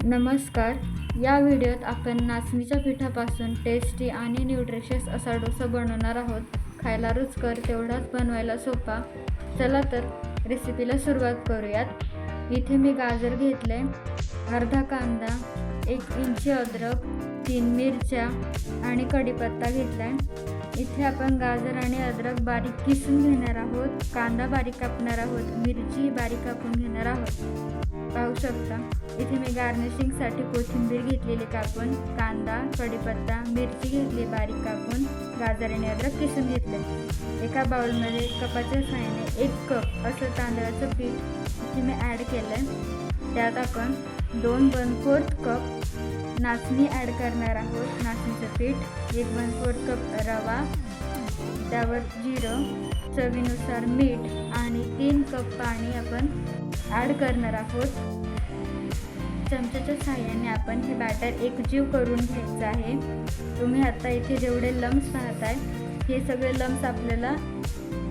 नमस्कार. या व्हिडिओत आपण नाचणीच्या पिठापासून टेस्टी आणि न्यूट्रिशियस असा डोसा बनवणार आहोत. खायला रुचकर तेवढाच बनवायला सोपा. चला तर रेसिपीला सुरुवात करूयात. इथे मी गाजर घेतले, अर्धा कांदा, 1 इंची अद्रक, 3 मिरच्या आणि कढीपत्ता घेतलाय. इथे आपण गाजर आणि अद्रक बारीक किसून घेणार आहोत. कांदा बारीक कापणार आहोत. मिरची बारीक कापून घेणार आहोत. पाहू शकता इथे मी गार्निशिंगसाठी कोथिंबीर घेतलेली कापून, कांदा, कढीपत्ता, मिरची घेतली बारीक कापून, गाजर आणि अद्रक किसून घेतले. एका बाउलमध्ये कपाच्या सहाय्याने 1 कप असं तांदळाचं पीठ इथे मी ॲड केलं. त्यात आपण 2¼ कप नाचणी ॲड करणार आहोत. नाचणीचं पीठ, 1¼ कप रवा, त्यावर जिरं, चवीनुसार मीठ आणि 3 कप पाणी आपण ॲड करणार आहोत. चमच्याच्या सहाय्याने आपण हे बॅटर एकजीव करून घ्यायचं आहे. तुम्ही आता इथे जेवढे लम्स पाहताय हे सगळे लम्स आपल्याला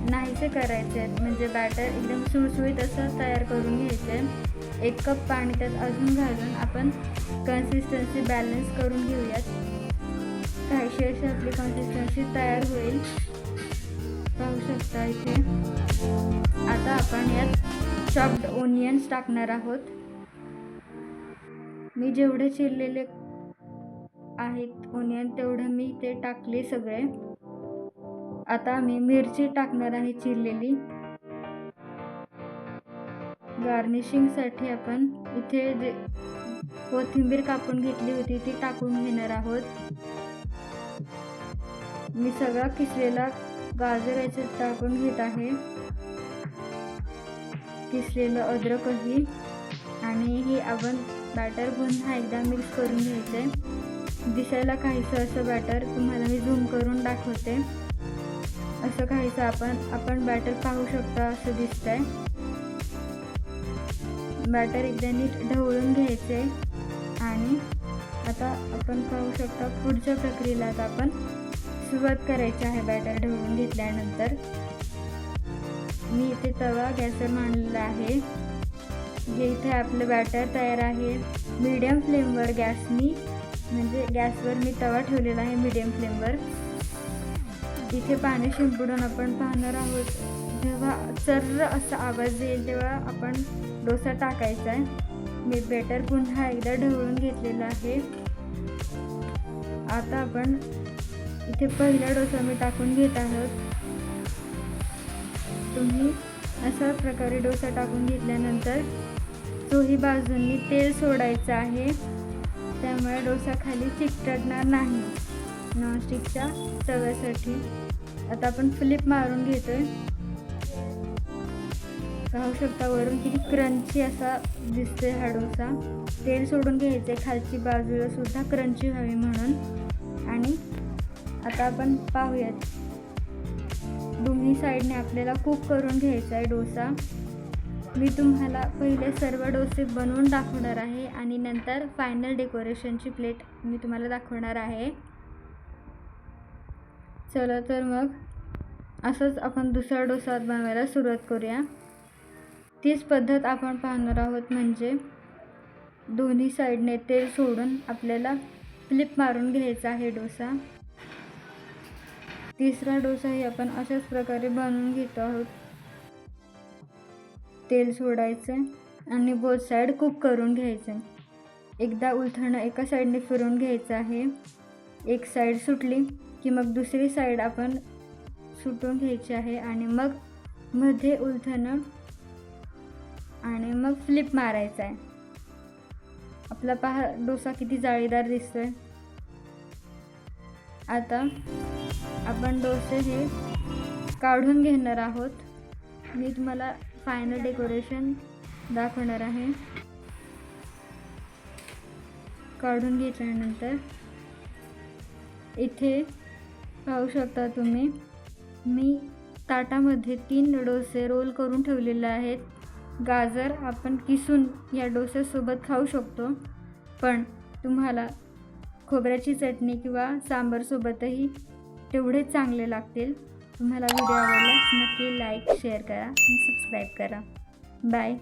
नाहीसे करायचे आहेत, म्हणजे बॅटर एकदम सुळसुळीत असं तयार करून घ्यायचं आहे. 1 कप पाणी त्यात अजून घालून आपण कन्सिस्टन्सी बॅलन्स करून घेऊयात. काहीशी अशी आपली कन्सिस्टन्सी तयार होईल. पाहू शकता इथे. आता आपण यात चॉप्ड ओनियन्स टाकणार आहोत. मी जेवढे चिरलेले आहेत ओनियन तेवढे मी ते टाकले सगळे. आता मी मिरची टाकणार आहे चिरलेली. गार्निशिंगसाठी आपण इथे जे कोथिंबीर कापून घेतली होती ती टाकून घेणार आहोत. मी सगळा किसलेला गाजर याच्यात टाकून घेत आहे, किसलेलं अद्रकही, आणि हे आपण बॅटर पुन्हा एकदा मिक्स करून घ्यायचे. दिसायला काहीसं असं बॅटर तुम्हाला मी झूम करून दाखवते. असं काहीसं आपण बॅटर पाहू शकता असं दिसतंय. बॅटर एकदा नीट ढवळून घ्यायचे आणि आता आपण पाहू शकता पुढच्या प्रक्रियेला आता आपण सुरुवात करायची आहे. बॅटर ढवळून घेतल्यानंतर मी इथे तवा गॅसवर मांडलेला आहे. जे इथे आपलं बॅटर तयार आहे. मीडियम फ्लेमवर म्हणजे गॅसवर मी तवा ठेवलेला आहे मीडियम फ्लेमवर. इथे पाणी शिंपडून आपण पाहणार आहोत. जेव्हा चर्र असा आवाज येईल तेव्हा आपण डोसा टाकायचा आहे. मी बॅटर पुन्हा एकदा ढवळून घेतलेला आहे. आता आपण इथे पहिला डोसा मी टाकून घेत आहोत. तुम्ही अशा प्रकारे डोसा टाकून घेतल्यानंतर दोन्ही बाजूंनी तेल सोडायचं आहे. त्यामुळे डोसा खाली चिकटणार नाही नॉनस्टिकच्या तव्यासाठी. आता आपण फ्लिप मारून घेतोय. पाहू शकता वरून किती क्रंची असा दिसतोय हा डोसा. तेल सोडून घ्यायचे खालची बाजूला सुद्धा क्रंची व्हावी म्हणून. आणि आता आपण पाहूयात, दोन्ही साईडने आपल्याला कुक करून घ्यायचा आहे डोसा. मी तुम्हाला पहिले सर्व डोसे बनवून दाखवणार आहे आणि नंतर फायनल डेकोरेशनची प्लेट मी तुम्हाला दाखवणार आहे. चला तर मग असंच आपण दुसरा डोसा बनवायला सुरुवात करूया. तीच पद्धत आपण पाहणार आहोत, म्हणजे दोन्ही साईडने तेल सोडून आपल्याला फ्लिप मारून घ्यायचा आहे डोसा. तिसरा डोसाही आपण अशाच प्रकारे बनवून घेतो आहोत. तेल सोडायचं आणि बोथ साईड कुक करून घ्यायचं. एकदा उलथणं एका साईडने फिरवून घ्यायचं आहे. एक साईड सुटली की मग दुसरी साईड आपण सुटून घ्यायची आहे आणि मग मध्ये उलथणं आणि मग फ्लिप मारायचा आहे. आपला पहा डोसा किती जाळीदार दिसतोय. आता आपण डोसे हे काढून घेणार आहोत. मी तुम्हाला फायनल डेकोरेशन दाखवणार आहे. काढून घेतल्यानंतर इथे पाहू शकता तुम्ही, मी ताटामध्ये 3 डोसे रोल करून ठेवलेले आहेत. गाजर आपण किसून या डोस्यासोबत खाऊ शकतो, पण तुम्हाला खोबऱ्याची चटणी किंवा सांबारसोबतही तेवढेच चांगले लागतील. तुम्हाला व्हिडिओ आवडल्यास नक्की लाईक, शेअर करा आणि सबस्क्राईब करा. बाय.